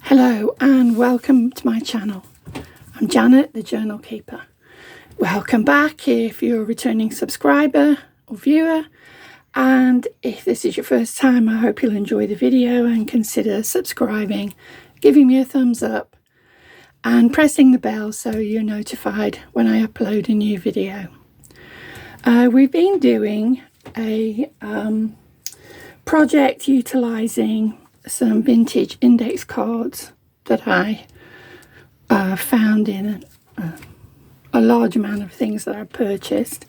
Hello and welcome to my channel. I'm Janet, the Journal Keeper. Welcome back if you're a returning subscriber or viewer, and if this is your first time, I hope you'll enjoy the video and consider subscribing, giving me a thumbs up and pressing the bell so you're notified when I upload a new video. We've been doing a project utilising some vintage index cards that I found in a large amount of things that I purchased.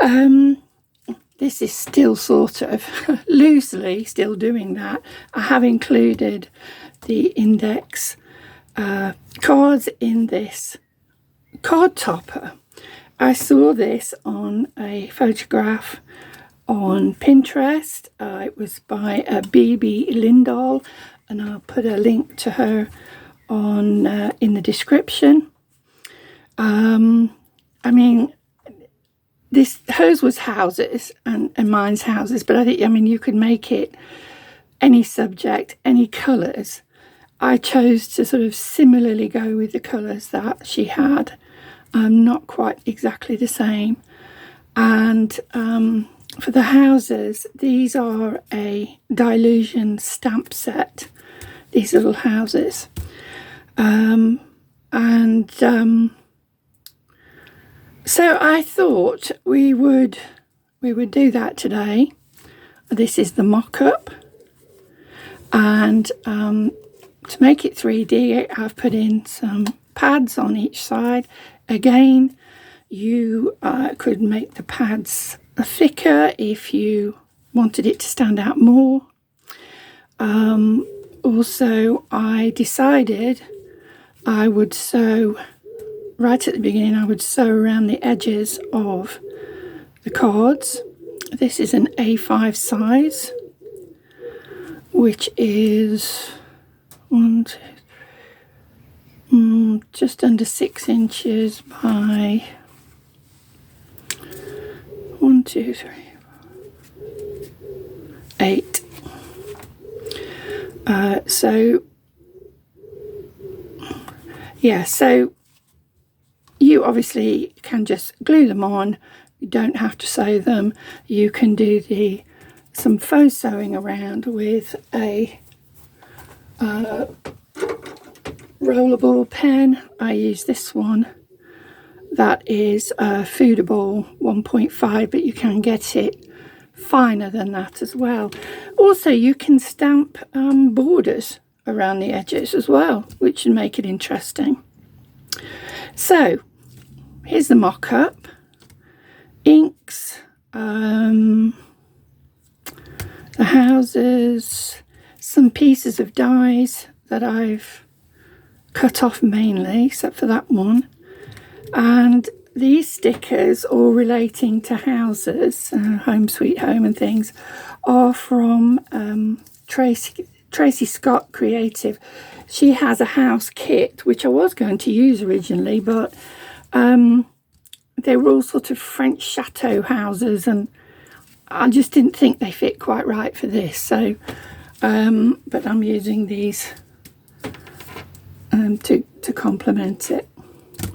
This is still sort of loosely still doing that. I have included the index cards in this card topper. I saw this on a photograph on Pinterest. It was by BB Lindahl, and I'll put a link to her on in the description. I mean, hers was houses and mine's houses, but I mean you could make it any subject, any colours. I chose to sort of similarly go with the colours that she had, not quite exactly the same. And for the houses, these are a Dilution stamp set, these little houses. So I thought we would do that today. This is the mock-up, and to make it 3D, I've put in some pads on each side. Again, you could make the pads thicker if you wanted it to stand out more. Also, I decided I would sew, right at the beginning, I would sew around the edges of the cards. This is an A5 size, which is just under 6 inches by 1, 2, 3, 8. So you obviously can just glue them on. You don't have to sew them. You can do some faux sewing around with a rollable pen. I use this one. That is Foodable 1.5, but you can get it finer than that as well. Also, you can stamp borders around the edges as well, which would make it interesting. So, here's the mock-up. Inks, the houses, some pieces of dies that I've cut off mainly, except for that one. And these stickers, all relating to houses, Home Sweet Home and things, are from Tracy Scott Creative. She has a house kit, which I was going to use originally, but they were all sort of French chateau houses, and I just didn't think they fit quite right for this. So, but I'm using these to complement it.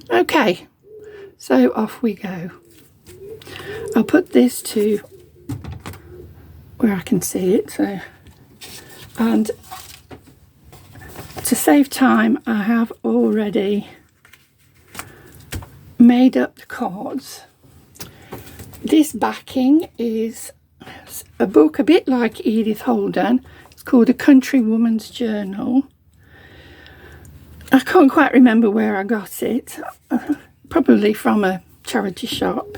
Okay, so off we go. I'll put this to where I can see it. So, and to save time, I have already made up the cards. This backing is a book a bit like Edith Holden. It's called A Country Woman's Journal. I can't quite remember where I got it. Probably from a charity shop.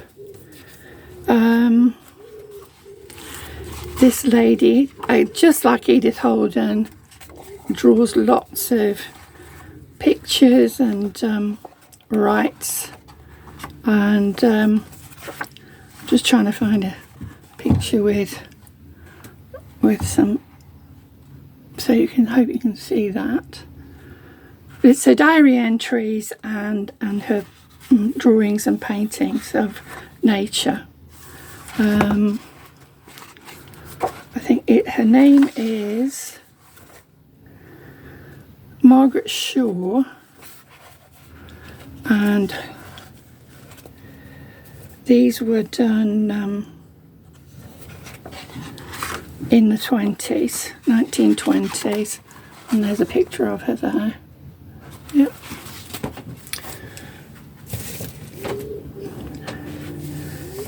This lady, just like Edith Holden, draws lots of pictures and writes. And just trying to find a picture with some, so you can hope you can see that. But it's her diary entries and her drawings and paintings of nature. I think her name is Margaret Shaw, and these were done in the 1920s, and there's a picture of her there. Yep.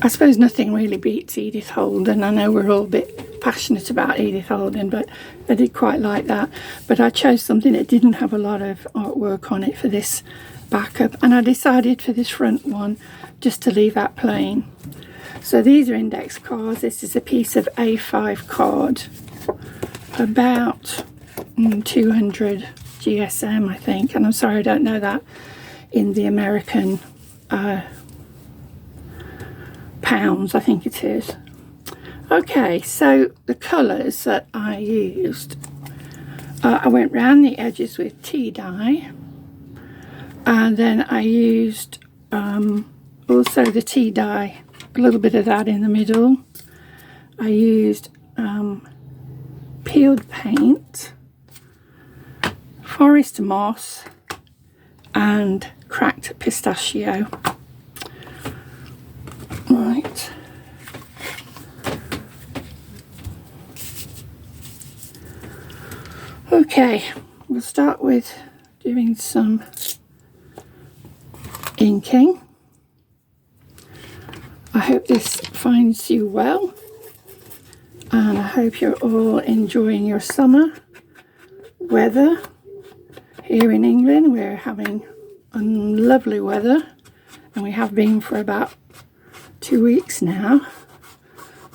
I suppose nothing really beats Edith Holden. I know we're all a bit passionate about Edith Holden, but I did quite like that. But I chose something that didn't have a lot of artwork on it for this backup, and I decided for this front one just to leave that plain. So these are index cards. This is a piece of A5 card, about 200 GSM, I think, and I'm sorry I don't know that in the American pounds, I think it is. Okay, so the colours that I used, I went round the edges with tea dye, and then I used also the tea dye, a little bit of that in the middle. I used peeled paint, forest moss, and cracked pistachio. Right. Okay, we'll start with doing some inking. I hope this finds you well, and I hope you're all enjoying your summer weather. Here in England we're having lovely weather, and we have been for about 2 weeks now.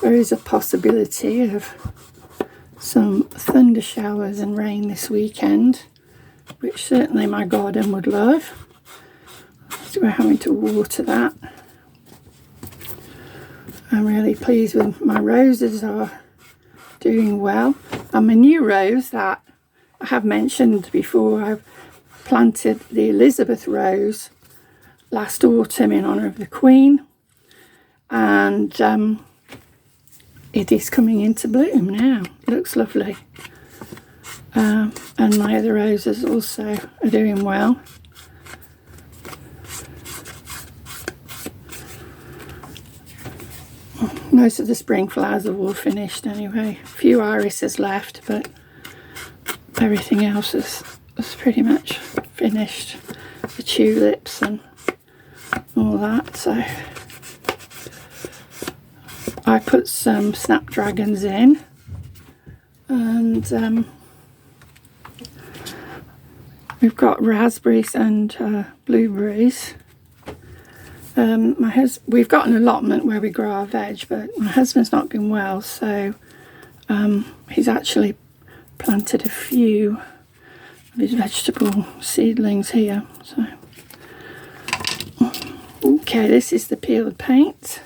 There is a possibility of some thunder showers and rain this weekend, which certainly my garden would love. So we're having to water that. I'm really pleased with my roses, are doing well. And my new rose that I have mentioned before, I've planted the Elizabeth rose last autumn in honour of the Queen, and it is coming into bloom now. It looks lovely. And my other roses also are doing well. Most of the spring flowers are all finished anyway. A few irises left, but everything else is pretty much finished. The tulips and all that. So I put some snapdragons in, and we've got raspberries and blueberries. We've got an allotment where we grow our veg, but my husband's not been well, so he's actually planted a few of his vegetable seedlings here. So okay, this is the peeled paint.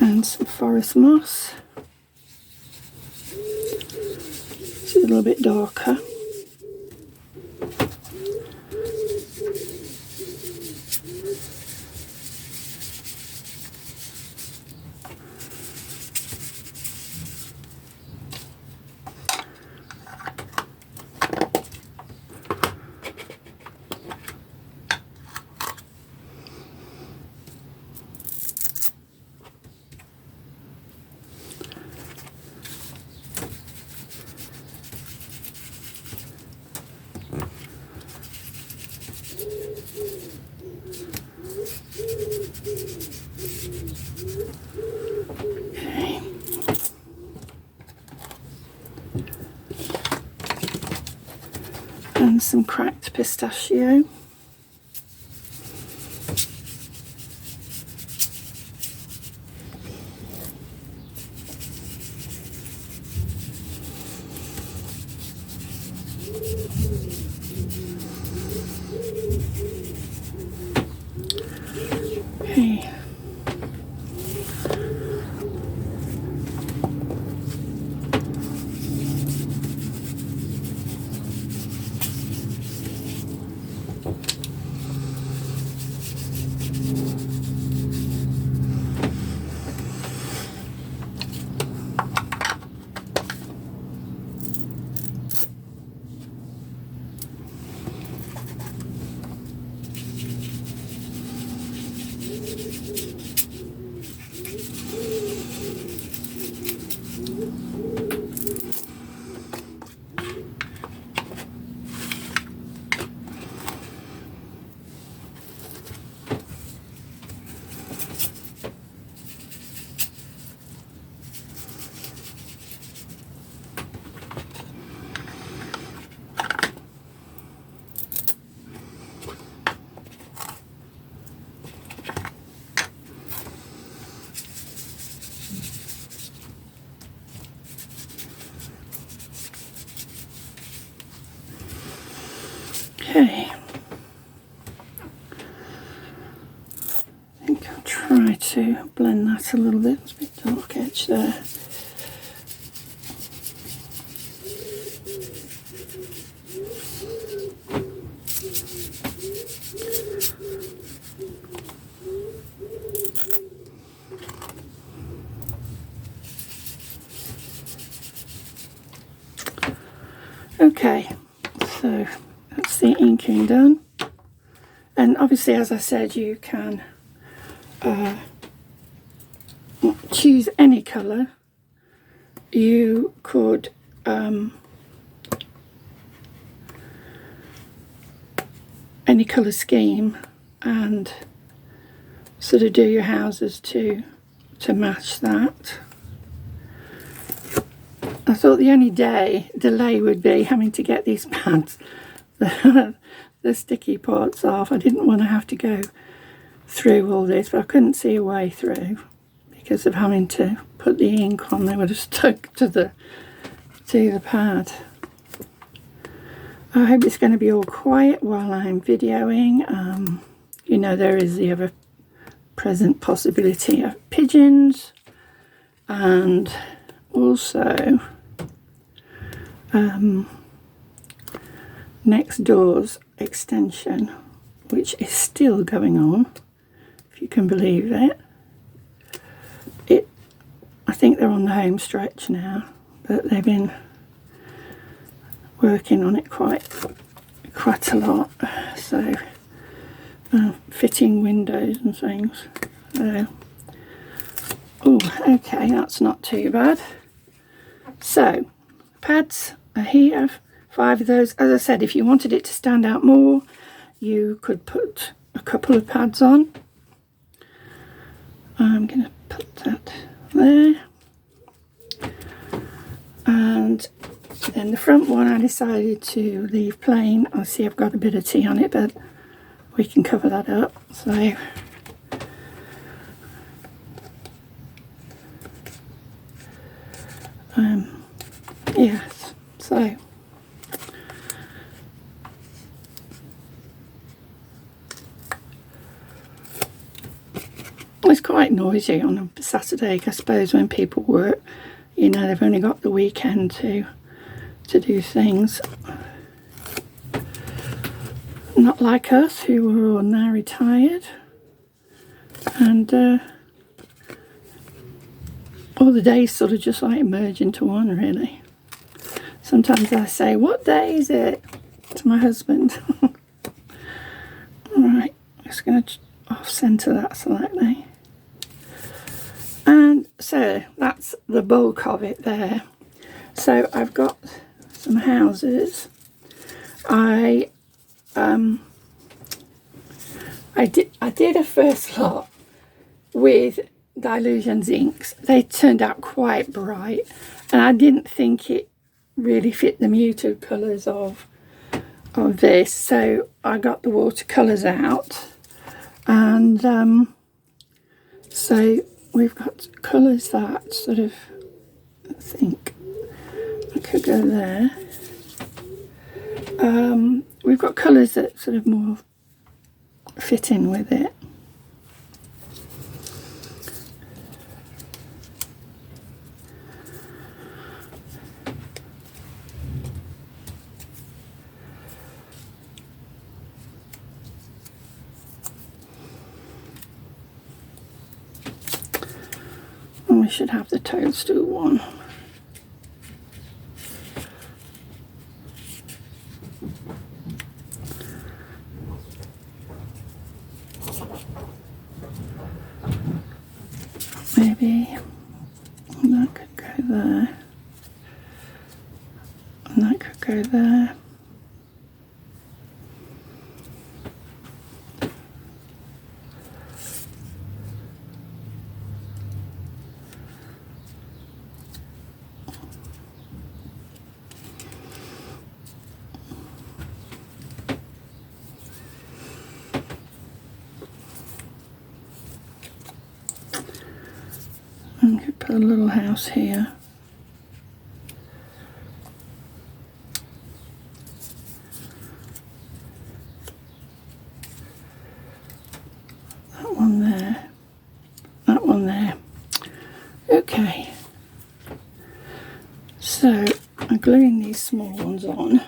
And some forest moss. It's a little bit darker. And some cracked pistachio. Okay. Okay. I think I'll try to blend that a little bit. It's a bit dark edge there. Okay, so that's the inking done, and obviously, as I said, you can choose any colour. You could any colour scheme and sort of do your houses to match that. I thought the only delay would be having to get these pads, the sticky parts off. I didn't want to have to go through all this, but I couldn't see a way through because of having to put the ink on. They would have stuck to the pad. I hope it's going to be all quiet while I'm videoing. You know, there is the ever present possibility of pigeons, and also next door's extension, which is still going on, if you can believe it. I think they're on the home stretch now, but they've been working on it quite a lot, so fitting windows and things. So, oh, okay, that's not too bad. So pads are here, 5 of those. As I said, if you wanted it to stand out more, you could put a couple of pads on. I'm going to put that there, and then the front one I decided to leave plain. I see I've got a bit of tea on it, but we can cover that up. So yes, so it's quite noisy on a Saturday, I suppose, when people work. You know, they've only got the weekend to do things. Not like us, who are all now retired, and all the days sort of just like merge into one, really. Sometimes I say, "What day is it?" to my husband. Right, I'm just going to off-centre that slightly. And so that's the bulk of it there. So I've got some houses. I did a first lot with Dilutions inks. They turned out quite bright, and I didn't think it really fit the muted colours of this, so I got the watercolours out, and so we've got colours that sort of, I think I could go there, we've got colours that sort of more fit in with it. And we should have the toadstool one. Maybe that could go there, and that could go there. And could put a little house here. That one there. That one there. Okay. So I'm gluing these small ones on.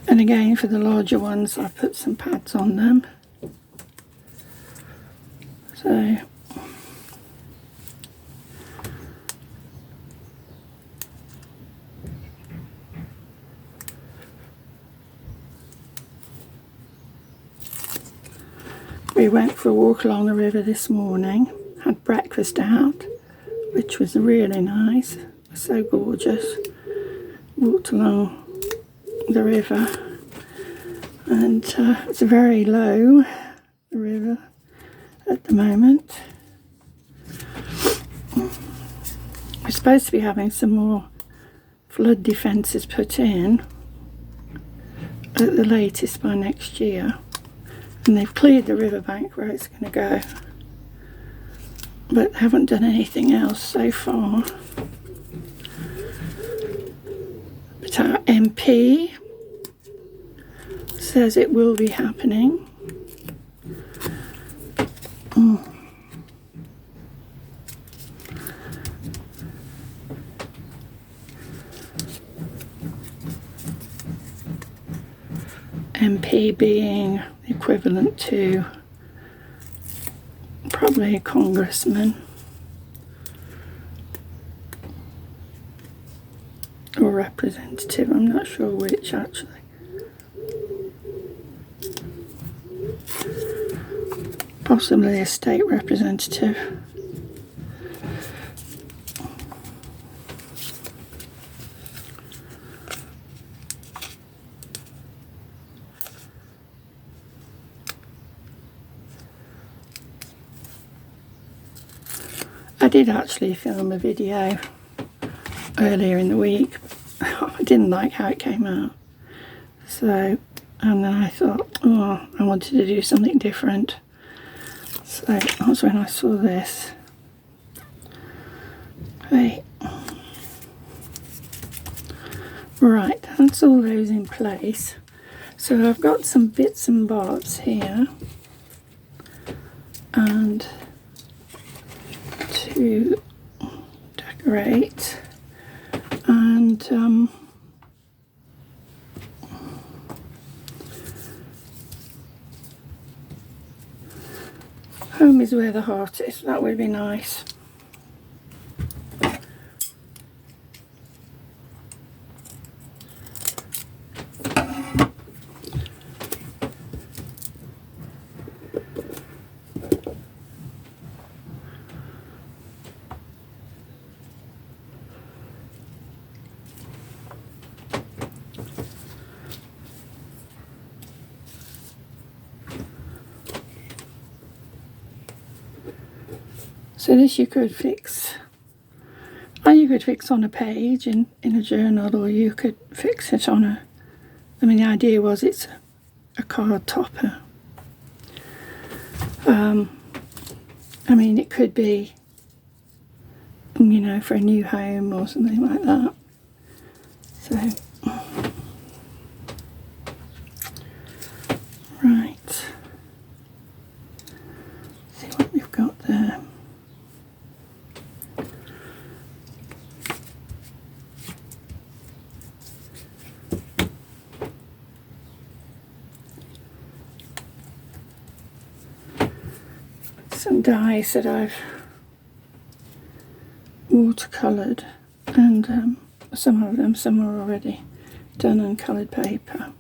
And again, for the larger ones, I put some pads on them. So we went for a walk along the river this morning, had breakfast out, which was really nice. It was so gorgeous. Walked along the river, and it's very low, the river at the moment. We're supposed to be having some more flood defences put in at the latest by next year, and they've cleared the riverbank where it's going to go, but they haven't done anything else so far. But our MP says it will be happening. MP being equivalent to probably a congressman or representative, I'm not sure which actually. Possibly a state representative. I did actually film a video earlier in the week. I didn't like how it came out. So, and then I thought, oh, I wanted to do something different. So that was when I saw this. Okay. Right, that's all those in place. So I've got some bits and bobs here. And to decorate, and home is where the heart is. That would be nice. So this you could fix, or you could fix on a page in a journal, or you could fix it on a, I mean the idea was it's a card topper. I mean it could be, you know, for a new home or something like that. So, right, see what we've got there. Some dies that I've watercoloured, and some are already done on coloured paper.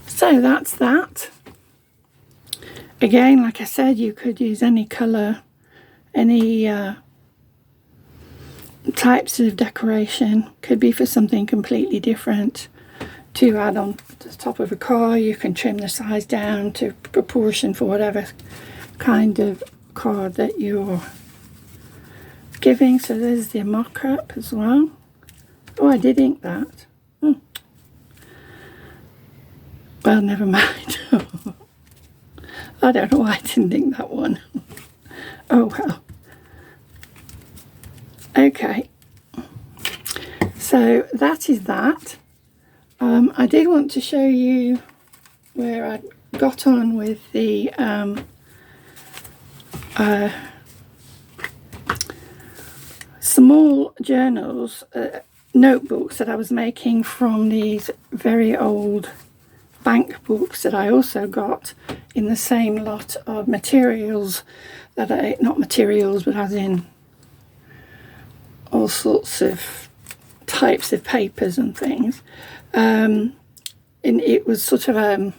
So that's that. Again, like I said, you could use any colour, any types of decoration. Could be for something completely different. to add on the top of a car. You can trim the size down to proportion for whatever kind of card that you're giving. So there's the mock-up as well. Oh, I did ink that. Well, never mind. I don't know why I didn't ink that one. Oh well. Okay. So that is that. I did want to show you where I got on with the small journals, notebooks that I was making from these very old bank books that I also got in the same lot of materials that not materials, but as in all sorts of types of papers and things. And it was sort of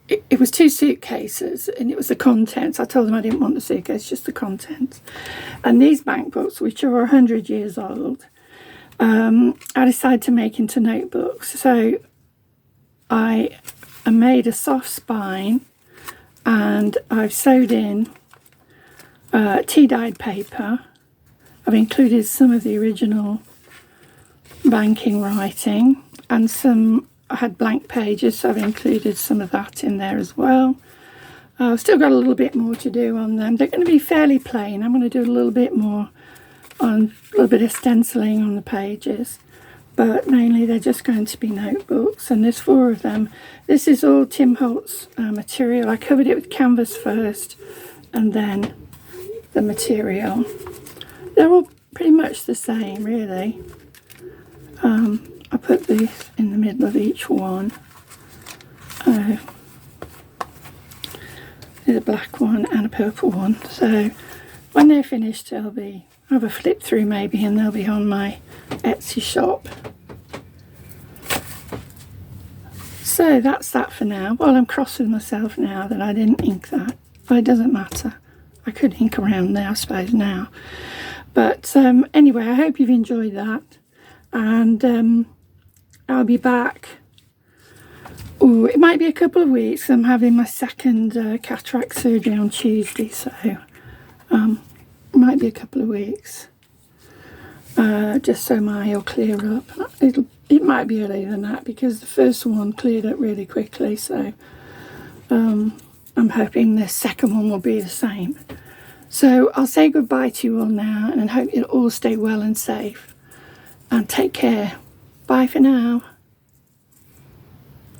it was 2 suitcases, and it was the contents. I told them I didn't want the suitcase, just the contents. And these bank books, which are 100 years old, I decided to make into notebooks. So I made a soft spine, and I've sewed in tea-dyed paper. I've included some of the original banking writing, and I had blank pages, so I've included some of that in there as well. I've still got a little bit more to do on them. They're going to be fairly plain. I'm going to do a little bit more on a little bit of stenciling on the pages, but mainly they're just going to be notebooks, and there's 4 of them. This is all Tim Holtz material. I covered it with canvas first and then the material. They're all pretty much the same, really. I put this in the middle of each one. There's a black one and a purple one. So when they're finished, I'll have a flip through maybe, and they'll be on my Etsy shop. So that's that for now. Well, I'm cross with myself now that I didn't ink that, but it doesn't matter. I could ink around there, I suppose, now. But anyway, I hope you've enjoyed that, and I'll be back. Oh, it might be a couple of weeks. I'm having my second cataract surgery on Tuesday, so it might be a couple of weeks, just so my eye will clear up. It might be earlier than that, because the first one cleared up really quickly, so I'm hoping the second one will be the same. So I'll say goodbye to you all now, and I hope you'll all stay well and safe, and take care. Bye for now.